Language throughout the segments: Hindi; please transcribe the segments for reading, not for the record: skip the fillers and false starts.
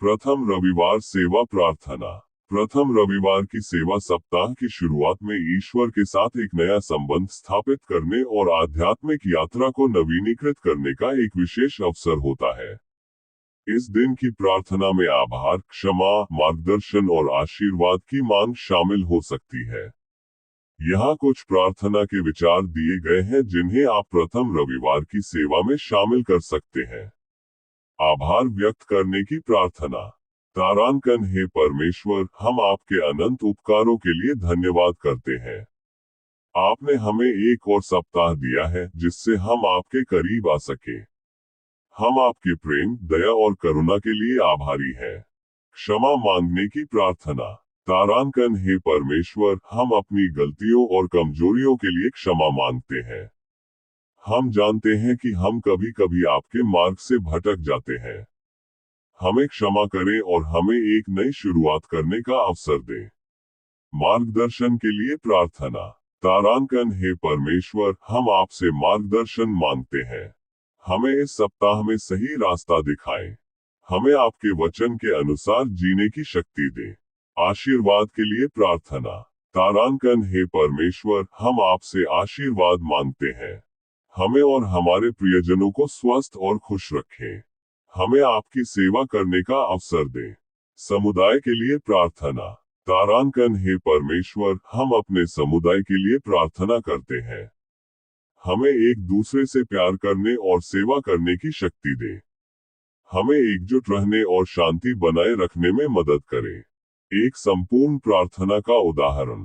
प्रथम रविवार सेवा प्रार्थना। प्रथम रविवार की सेवा सप्ताह की शुरुआत में ईश्वर के साथ एक नया संबंध स्थापित करने और आध्यात्मिक यात्रा को नवीनीकृत करने का एक विशेष अवसर होता है। इस दिन की प्रार्थना में आभार, क्षमा, मार्गदर्शन और आशीर्वाद की मांग शामिल हो सकती है। यहाँ कुछ प्रार्थना के विचार दिए गए हैं जिन्हें आप प्रथम रविवार की सेवा में शामिल कर सकते हैं। आभार व्यक्त करने की प्रार्थना। तारांकन, हे परमेश्वर, हम आपके अनंत उपकारों के लिए धन्यवाद करते हैं। आपने हमें एक और सप्ताह दिया है जिससे हम आपके करीब आ सके। हम आपके प्रेम, दया और करुणा के लिए आभारी हैं। क्षमा मांगने की प्रार्थना। तारांकन, हे परमेश्वर, हम अपनी गलतियों और कमजोरियों के लिए क्षमा मांगते हैं। हम जानते हैं कि हम कभी कभी आपके मार्ग से भटक जाते हैं। हमें क्षमा करें और हमें एक नई शुरुआत करने का अवसर दें। मार्गदर्शन के लिए प्रार्थना। तारांकन, हे परमेश्वर, हम आपसे मार्गदर्शन मांगते हैं। हमें इस सप्ताह में सही रास्ता दिखाएं। हमें आपके वचन के अनुसार जीने की शक्ति दें। आशीर्वाद के लिए प्रार्थना। तारांकन, हे परमेश्वर, हम आपसे आशीर्वाद मांगते हैं। हमें और हमारे प्रियजनों को स्वस्थ और खुश रखें। हमें आपकी सेवा करने का अवसर दें। समुदाय के लिए प्रार्थना। तारांकन, हे परमेश्वर, हम अपने समुदाय के लिए प्रार्थना करते हैं। हमें एक दूसरे से प्यार करने और सेवा करने की शक्ति दें। हमें एकजुट रहने और शांति बनाए रखने में मदद करें। एक संपूर्ण प्रार्थना का उदाहरण।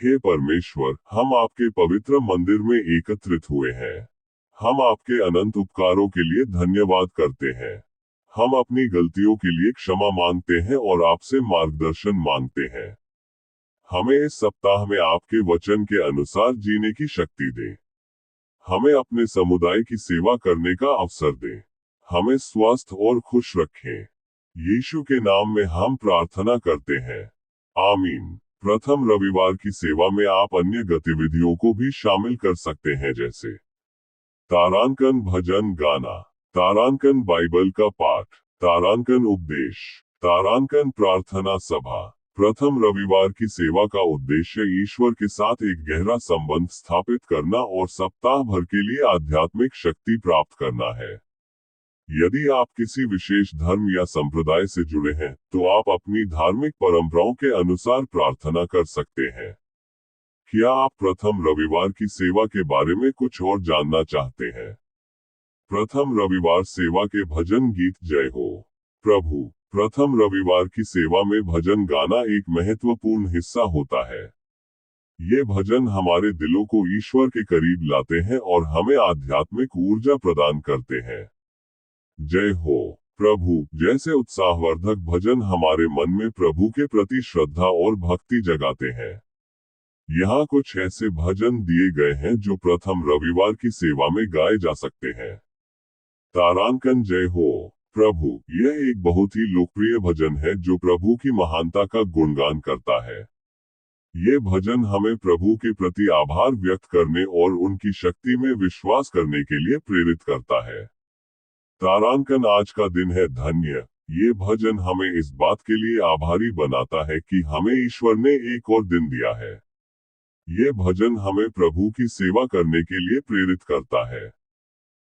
हे परमेश्वर, हम आपके पवित्र मंदिर में एकत्रित हुए हैं। हम आपके अनंत उपकारों के लिए धन्यवाद करते हैं। हम अपनी गलतियों के लिए क्षमा मांगते हैं और आपसे मार्गदर्शन मांगते हैं। हमें इस सप्ताह में आपके वचन के अनुसार जीने की शक्ति दें। हमें अपने समुदाय की सेवा करने का अवसर दें। हमें स्वस्थ और खुश रखें। यीशु के नाम में हम प्रार्थना करते हैं। आमीन। प्रथम रविवार की सेवा में आप अन्य गतिविधियों को भी शामिल कर सकते हैं, जैसे तारांकन भजन गाना, तारांकन बाइबल का पाठ, तारांकन उपदेश, तारांकन प्रार्थना सभा। प्रथम रविवार की सेवा का उद्देश्य ईश्वर के साथ एक गहरा संबंध स्थापित करना और सप्ताह भर के लिए आध्यात्मिक शक्ति प्राप्त करना है। यदि आप किसी विशेष धर्म या संप्रदाय से जुड़े हैं, तो आप अपनी धार्मिक परंपराओं के अनुसार प्रार्थना कर सकते हैं। क्या आप प्रथम रविवार की सेवा के बारे में कुछ और जानना चाहते हैं? प्रथम रविवार सेवा के भजन गीत। जय हो प्रभु। प्रथम रविवार की सेवा में भजन गाना एक महत्वपूर्ण हिस्सा होता है। ये भजन हमारे दिलों को ईश्वर के करीब लाते हैं और हमें आध्यात्मिक ऊर्जा प्रदान करते हैं। जय हो प्रभु जैसे उत्साहवर्धक भजन हमारे मन में प्रभु के प्रति श्रद्धा और भक्ति जगाते हैं। यहाँ कुछ ऐसे भजन दिए गए हैं जो प्रथम रविवार की सेवा में गाए जा सकते हैं। तारांकन, जय हो प्रभु। यह एक बहुत ही लोकप्रिय भजन है जो प्रभु की महानता का गुणगान करता है। ये भजन हमें प्रभु के प्रति आभार व्यक्त करने और उनकी शक्ति में विश्वास करने के लिए प्रेरित करता है। तारांकन, आज का दिन है धन्य। ये भजन हमें इस बात के लिए आभारी बनाता है कि हमें ईश्वर ने एक और दिन दिया है। ये भजन हमें प्रभु की सेवा करने के लिए प्रेरित करता है।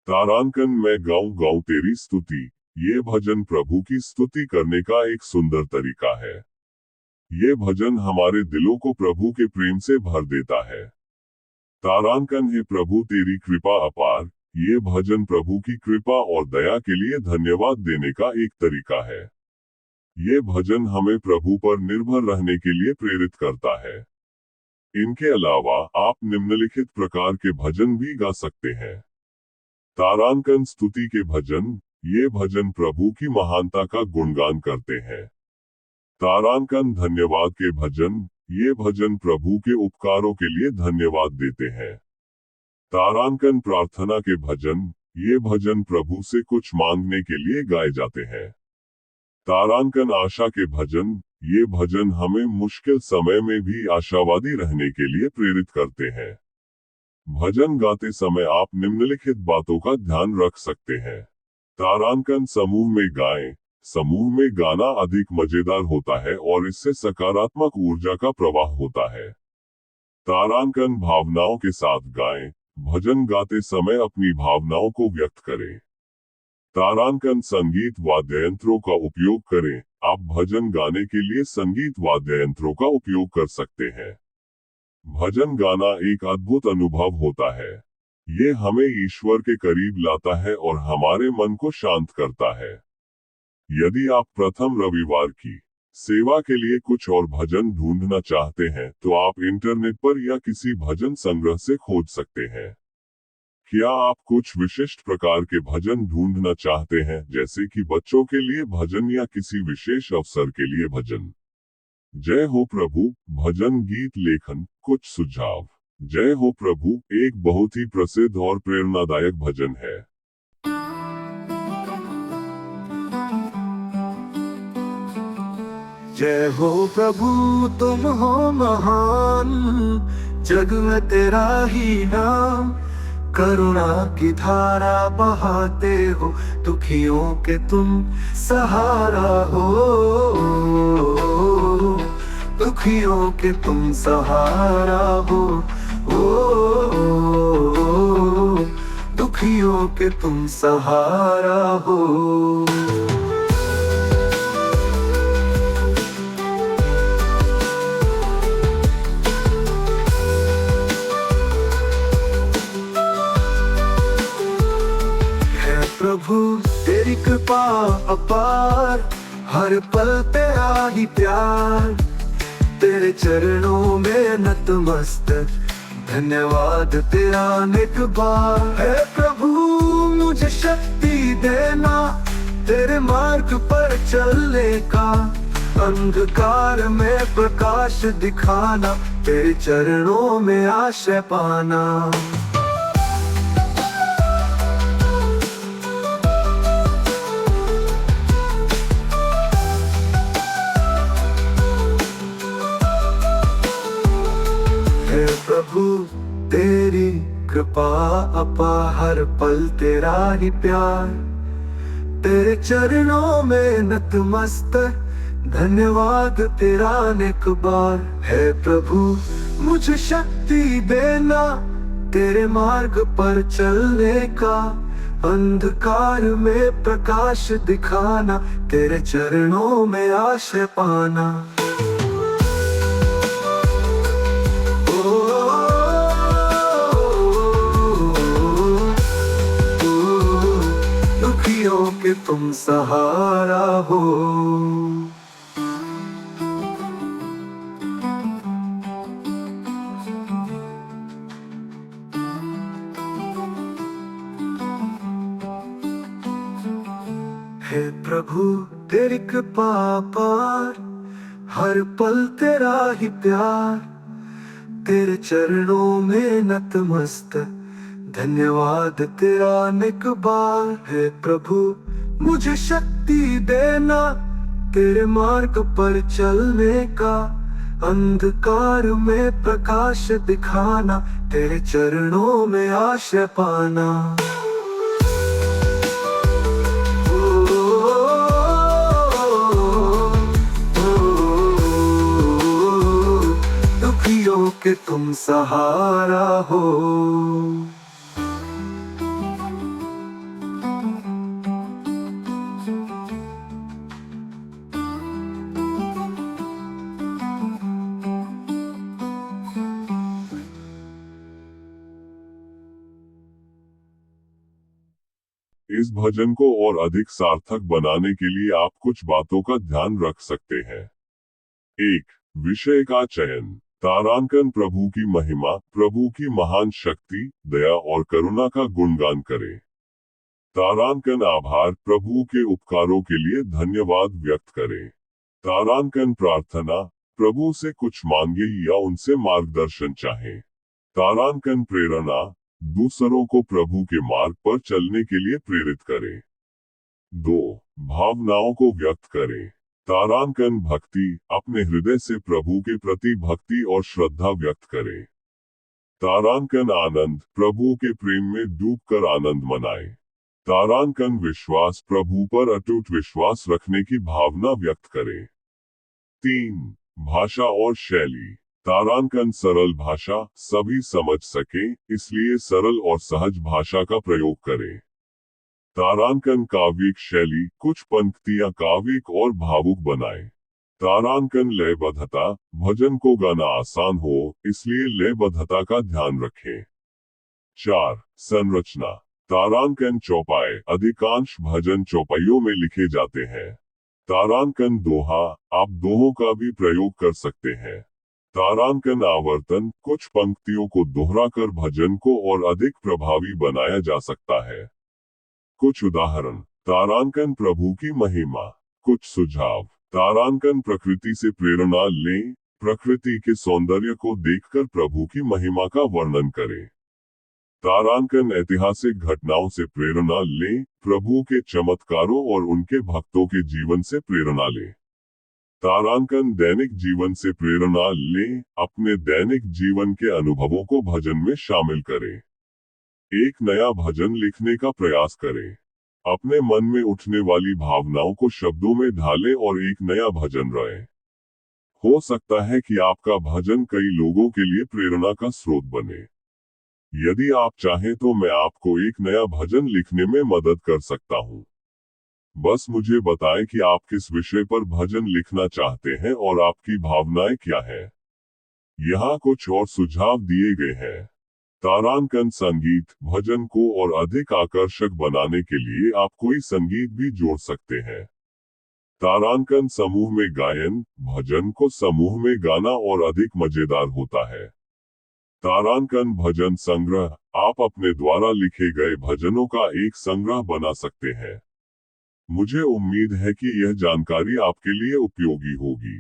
तारांकन, मैं गाऊं गाऊं तेरी स्तुति। ये भजन प्रभु की स्तुति करने का एक सुंदर तरीका है। ये भजन हमारे दिलों को प्रभु के प्रेम से भर देता है। तारांकन, हे प्रभु तेरी कृपा अपार। ये भजन प्रभु की कृपा और दया के लिए धन्यवाद देने का एक तरीका है। ये भजन हमें प्रभु पर निर्भर रहने के लिए प्रेरित करता है। इनके अलावा आप निम्नलिखित प्रकार के भजन भी गा सकते हैं। तारांकन स्तुति के भजन। ये भजन प्रभु की महानता का गुणगान करते हैं। तारांकन धन्यवाद के भजन। ये भजन प्रभु के उपकारों के लिए धन्यवाद देते हैं। तारांकन प्रार्थना के भजन। ये भजन प्रभु से कुछ मांगने के लिए गाए जाते हैं। तारांकन आशा के भजन। ये भजन हमें मुश्किल समय में भी आशावादी रहने के लिए प्रेरित करते हैं। भजन गाते समय आप निम्नलिखित बातों का ध्यान रख सकते हैं। तारांकन समूह में गाएं। समूह में गाना अधिक मजेदार होता है और इससे सकारात्मक ऊर्जा का प्रवाह होता है। तारांकन भावनाओं के साथ गाएं। भजन गाते समय अपनी भावनाओं को व्यक्त करें। तारांकन संगीत वाद्ययंत्रों का उपयोग करें। आप भजन गाने के लिए संगीत वाद्ययंत्रों का उपयोग कर सकते हैं। भजन गाना एक अद्भुत अनुभव होता है। ये हमें ईश्वर के करीब लाता है और हमारे मन को शांत करता है। यदि आप प्रथम रविवार की सेवा के लिए कुछ और भजन ढूंढना चाहते हैं तो आप इंटरनेट पर या किसी भजन संग्रह से खोज सकते हैं। क्या आप कुछ विशिष्ट प्रकार के भजन ढूंढना चाहते हैं, जैसे कि बच्चों के लिए भजन या किसी विशेष अवसर के लिए भजन? जय हो प्रभु। भजन गीत लेखन। कुछ सुझाव। जय हो प्रभु एक बहुत ही प्रसिद्ध और प्रेरणादायक भजन है। जय हो प्रभु तुम हो महान, जग में तेरा ही नाम। करुणा की धारा बहाते हो, दुखियों के तुम सहारा हो। दुखियों के तुम सहारा हो। दुखियों के तुम सहारा हो। प्रभु तेरी कृपा अपार, हर पल तेरा ही प्यार। तेरे चरणों में नतमस्तक, धन्यवाद तेरा नित बार। है प्रभु मुझे शक्ति देना, तेरे मार्ग पर चलने का। अंधकार में प्रकाश दिखाना, तेरे चरणों में आश्रय पाना। प्रभु तेरी कृपा अपार, हर पल तेरा ही प्यार। तेरे चरणों में नतमस्तक, धन्यवाद तेरा नेक बार। है प्रभु मुझे शक्ति देना, तेरे मार्ग पर चलने का। अंधकार में प्रकाश दिखाना, तेरे चरणों में आश्रय पाना। दुखियों के तुम सहारा हो। हे प्रभु तेरी कृपा पार, हर पल तेरा ही प्यार। तेरे चरणों में नतमस्तक, धन्यवाद तेरा नेक बार। है प्रभु मुझे शक्ति देना, तेरे मार्ग पर चलने का। अंधकार में प्रकाश दिखाना, तेरे चरणों में आश्रय पाना। दुखियों के तुम सहारा हो। इस भजन को और अधिक सार्थक बनाने के लिए आप कुछ बातों का ध्यान रख सकते हैं। 1. विषय का चयन। तारांकन प्रभु की महिमा, प्रभु की महान शक्ति, दया और करुणा का गुणगान करें। तारांकन आभार, प्रभु के उपकारों के लिए धन्यवाद व्यक्त करें। तारांकन प्रार्थना, प्रभु से कुछ मांगे या उनसे मार्गदर्शन चाहें। तारांकन प्रेरणा, दूसरों को प्रभु के मार्ग पर चलने के लिए प्रेरित करें। 2. भावनाओं को व्यक्त करें। तारांकन भक्ति, अपने हृदय से प्रभु के प्रति भक्ति और श्रद्धा व्यक्त करें। तारांकन आनंद, प्रभु के प्रेम में डूबकर आनंद मनाएं। तारांकन विश्वास, प्रभु पर अटूट विश्वास रखने की भावना व्यक्त करें। 3. भाषा और शैली। तारांकन सरल भाषा, सभी समझ सके, इसलिए सरल और सहज भाषा का प्रयोग करें। तारांकन काव्यिक शैली, कुछ पंक्तियां काव्यिक और भावुक बनाएं। तारांकन लयबद्धता, भजन को गाना आसान हो, इसलिए लयबद्धता का ध्यान रखें। 4. संरचना। तारांकन चौपाई, अधिकांश भजन चौपाइयों में लिखे जाते हैं। तारांकन दोहा, आप दोहों का भी प्रयोग कर सकते हैं। तारांकन आवर्तन, कुछ पंक्तियों को दोहराकर भजन को और अधिक प्रभावी बनाया जा सकता है। कुछ उदाहरण। तारांकन प्रभु की महिमा। कुछ सुझाव। तारांकन प्रकृति से प्रेरणा लें, प्रकृति के सौंदर्य को देखकर प्रभु की महिमा का वर्णन करें। तारांकन ऐतिहासिक घटनाओं से प्रेरणा लें, प्रभु के चमत्कारों और उनके भक्तों के जीवन से प्रेरणा लें। तारांकन दैनिक जीवन से प्रेरणा लें, अपने दैनिक जीवन के अनुभवों को भजन में शामिल करें। एक नया भजन लिखने का प्रयास करें। अपने मन में उठने वाली भावनाओं को शब्दों में ढालें और एक नया भजन रहे। हो सकता है कि आपका भजन कई लोगों के लिए प्रेरणा का स्रोत बने। यदि आप चाहें तो मैं आपको एक नया भजन लिखने में मदद कर सकता हूं। बस मुझे बताएं कि आप किस विषय पर भजन लिखना चाहते हैं और आपकी भावनाएं क्या हैं। यहाँ कुछ और सुझाव दिए गए हैं। तारांकन संगीत, भजन को और अधिक आकर्षक बनाने के लिए आप कोई संगीत भी जोड़ सकते हैं। तारांकन समूह में गायन, भजन को समूह में गाना और अधिक मजेदार होता है। तारांकन भजन संग्रह, आप अपने द्वारा लिखे गए भजनों का एक संग्रह बना सकते हैं। मुझे उम्मीद है कि यह जानकारी आपके लिए उपयोगी होगी।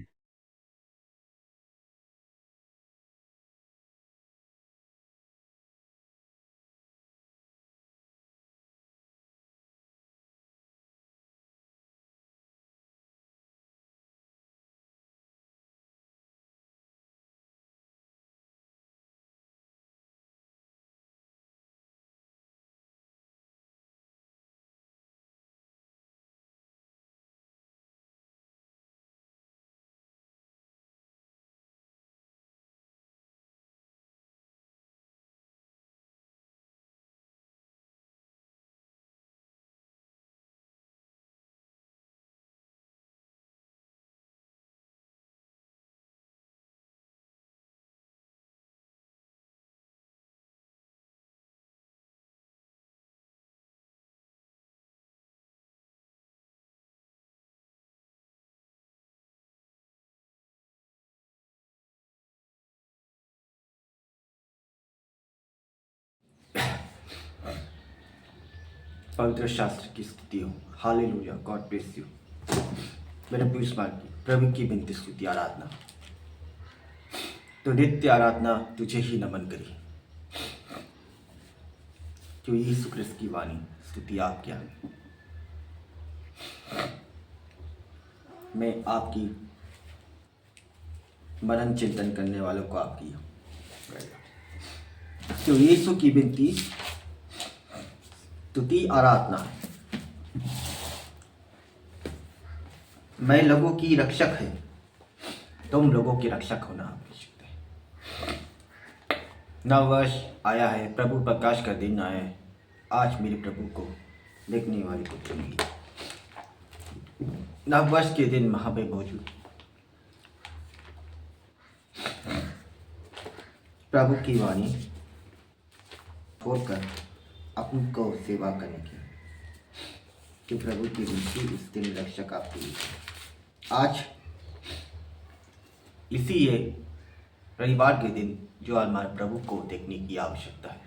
पवित्र शास्त्र की स्तुति हो। Hallelujah, God bless you. मेरे पीयूष मार्ग की प्रभु की बिनती स्तुति आराधना, तो नित्य आराधना तुझे ही नमन करी। जो यीशु क्रिस्त की वाणी स्तुति आपकी आगे। मैं आपकी मनन चिंतन करने वालों को आपकी तो यीशु की बिनती स्तुति आराधना। मैं लोगों की रक्षक है, तुम लोगों के रक्षक होना आवश्यक है। नव वर्ष आया है, प्रभु प्रकाश का दिन आया है। आज मेरे प्रभु को देखने वाले को चुनिए। नव वर्ष के दिन वहाँ पे मौजूद प्रभु की वाणी छोड़कर अपन को सेवा करने की, कि प्रभु की विनती इस दिन रक्षक आपके लिए। आज इसी ये रविवार के दिन जो हमारे प्रभु को देखने की आवश्यकता है।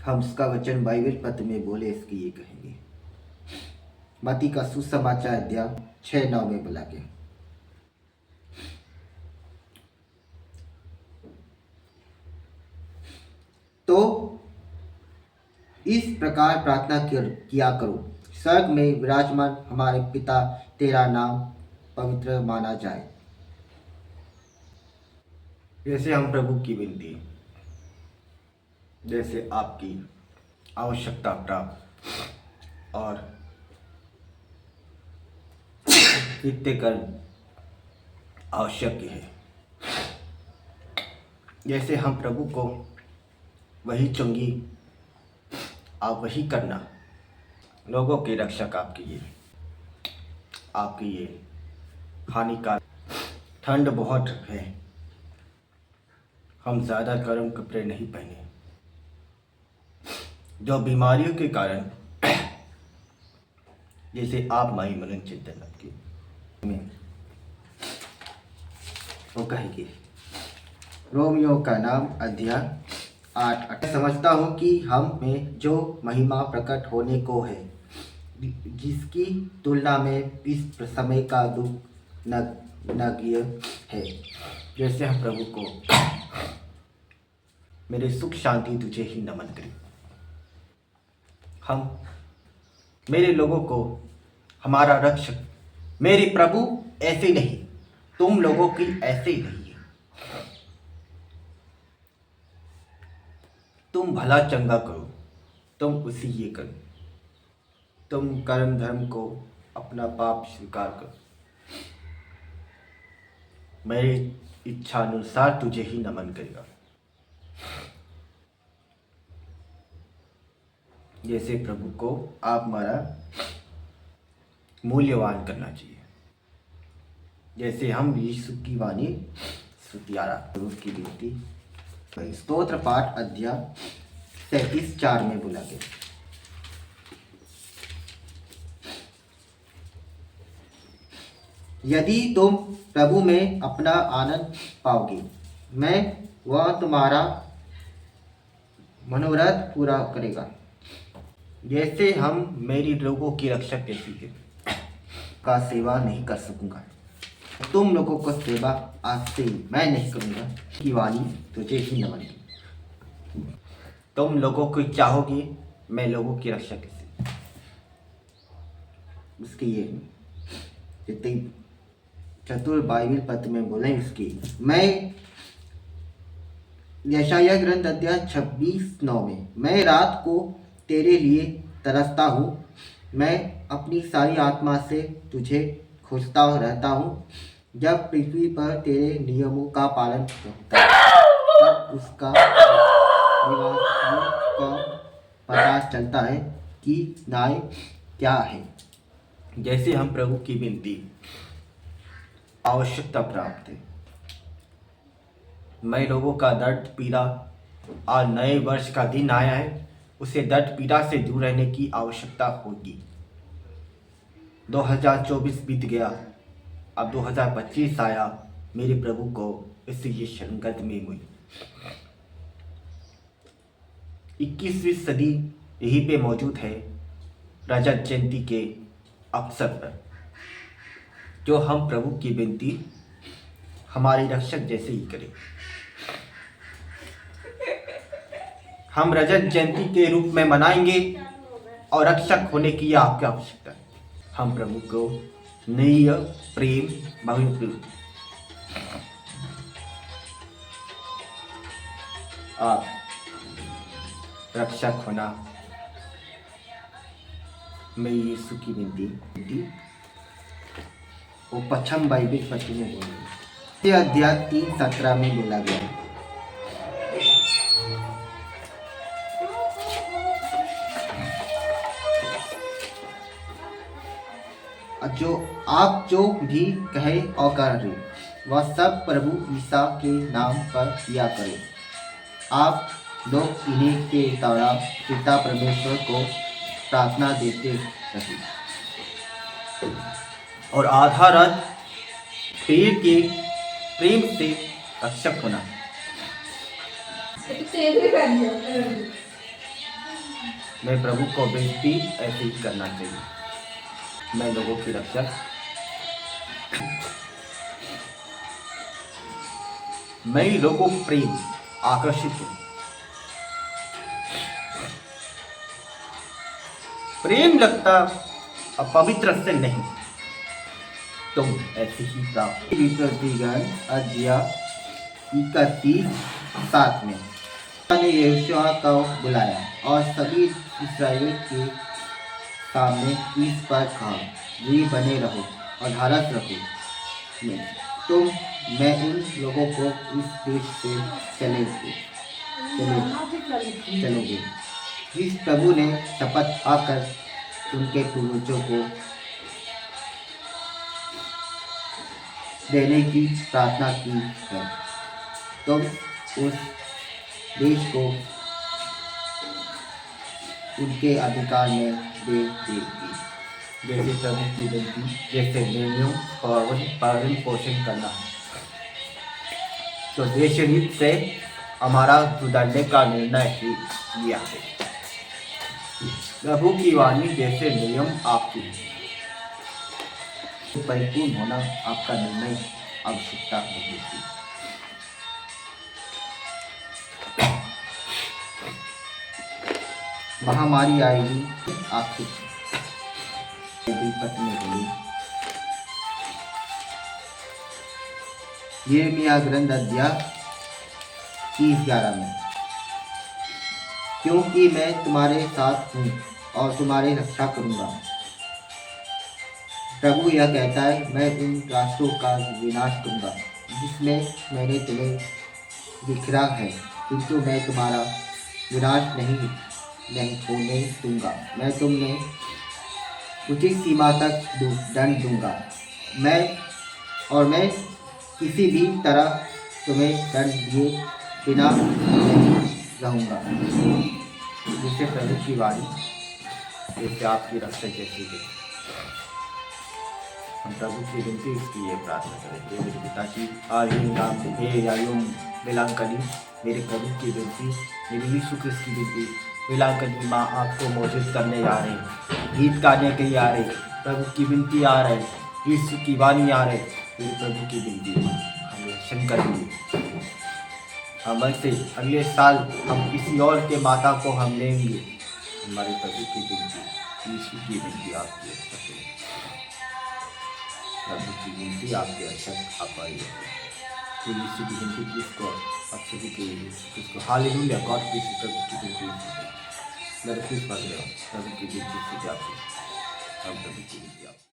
हम उसका वचन बाइबल पत्र में बोले इसकी ये कहेंगे। मत्ती का सुसमाचार अध्याय 6:9 में बोला गया, तो इस प्रकार प्रार्थना किया करो, स्वर्ग में विराजमान हमारे पिता, तेरा नाम पवित्र माना जाए। जैसे हम प्रभु की विनती जैसे आपकी आवश्यकता प्राप्त और नित्यकर्म आवश्यक है। जैसे हम प्रभु को वही चुंगी, आप वही करना। लोगों के रक्षक आपकी ये हानिकारक ठंड बहुत है, हम ज़्यादा गर्म कपड़े नहीं पहने। जो बीमारियों के कारण, जैसे आप माई मनन चिंतन आपकी वो कहेगी। रोमियो का नाम अध्याय 8। समझता हूँ कि हम में जो महिमा प्रकट होने को है, जिसकी तुलना में इस समय का दुख नगण्य है। जैसे हम प्रभु को मेरे सुख शांति तुझे ही नमन करें। हम मेरे लोगों को हमारा रक्षक मेरे प्रभु ऐसे नहीं, तुम लोगों की ऐसे ही नहीं है। तुम भला चंगा करो, तुम उसी ये करो। तुम कर्म धर्म को अपना पाप स्वीकार करो। मेरी इच्छा अनुसार तुझे ही नमन करेगा। जैसे प्रभु को आप हमारा मूल्यवान करना चाहिए। जैसे हम यीशु की वाणी स्तुतियारा की बेनती। स्तोत्र पाठ अध्याय 37:4 में बोला गया। यदि तुम प्रभु में अपना आनंद पाओगे, मैं वह तुम्हारा मनोरथ पूरा करेगा। जैसे हम मेरी लोगों की रक्षक जैसी का सेवा नहीं कर सकूंगा, तुम लोगों को सेवा आज से मैं नहीं करूंगा। की वाणी तुझे ही नमन की। तुम लोगों को चाहोगे, मैं लोगों की रक्षा कैसे। उसकी ये जितनी चतुर बाइबिल पत्र में बोले उसकी। मैं यशायाह ग्रंथ अध्याय 26:9 में, मैं रात को तेरे लिए तरसता हूँ, मैं अपनी सारी आत्मा से तुझे खोजता रहता हूँ। जब पृथ्वी पर तेरे नियमों का पालन होता है, तब उसका निवासियों का पता चलता है कि न्याय क्या है। जैसे हम प्रभु की विनती आवश्यकता प्राप्त है। मैं लोगों का दर्द पीड़ा, आज नए वर्ष का दिन आया है, उसे दर्द पीड़ा से दूर रहने की आवश्यकता होगी। 2024 बीत गया, अब 2025 आया। मेरे प्रभु को इससे ये संगत में हुई। 21वीं सदी यहीं पे मौजूद है, रजत जयंती के अवसर पर, जो हम प्रभु की विनती हमारे रक्षक जैसे ही करें। हम रजत जयंती के रूप में मनाएंगे और रक्षक होने की आपकी आवश्यकता है। हम प्रभु को नई प्रेम बहु आप रक्षक होना। मैं यीशु की विनती वो पश्चिम बाइबिल पत्र में बोली। ये अध्याय 3:17 में बोला गया है। जो भी कहे और करे, वह सब प्रभु ईसा के नाम पर किया करे। आप लोग इन्हीं के द्वारा पिता परमेश्वर को प्रार्थना देते रहे। और आधारत पेड़ के प्रेम से रक्षक होना। मैं प्रभु को बेनती ऐसे ही करना चाहिए। मैं लोगों की रक्षक, मैं लोगों को प्रेम आकर्षित हूं। प्रेम लगता अपवित्र से नहीं, तुम ऐसे ही प्राप्त। अध्याय 31:7 में ने यहोशुआ को बुलाया और सभी इस्राएल के सामने इस पर कहा, वीर बने रहो और धारस रखो। मैं उन लोगों को इस देश से चलोगे। इस प्रभु ने शपथ खाकर उनके पूर्वजों को देने की प्रार्थना की है। तुम उस देश को उनके अधिकार में दे देगी, जैसे प्रभु की विनती, जैसे नियमों और पालन पोषण करना। तो देश हित से हमारा सुधरने का निर्णय ही लिया है। प्रभु की वाणी जैसे नियम आपकी परिपूर्ण होना आपका निर्णय आवश्यकता होगी। महामारी आएगी आपकी पत्नी के लिए। यिर्मयाह ग्रंथ अध्याय 30:11 में, क्योंकि मैं तुम्हारे साथ हूँ और तुम्हारी रक्षा करूँगा। प्रभु यह कहता है, मैं उन राष्ट्रों का विनाश करूँगा जिसमें मैंने तुम्हें बिखरा है, किंतु मैं तुम्हारा विनाश नहीं होने दूंगा। मैं तुम्हें उचित सीमा तक दंड दूंगा। मैं किसी भी तरह तुम्हें दंड दिए बिना नहीं रहूँगा। जिससे प्रभु की वाणी जैसे आपकी रक्षा जैसी है। हम प्रभु की विनती इसकी ये प्रार्थना करें, हे मेरे पिताजी, मिलांकनी मेरे प्रभु की विनती, मेरी यीशु क्रिस्त की विनती, मिलांकनी माँ आपको मौजूद करने आ रहे, गीत गाने के लिए आ रहे, प्रभु की विनती आ रहे, यीशु की वाणी आ रहे, मेरे प्रभु की विनती हम रक्षण करेंगे। हम ऐसे अगले साल हम किसी और के माता को हम लेंगे। हमारे प्रभु की विनती, यीशु की विनती आपकी रक्षा करें। प्रभु की विनती आपके अच्छा आप आइए। तो यीशु की विनती जिसको आप सभी के इसको हालेलुया गॉड की प्रभु की विनती लड़की पकड़े प्रभु की विनती से जाती हम प्रभु की विनती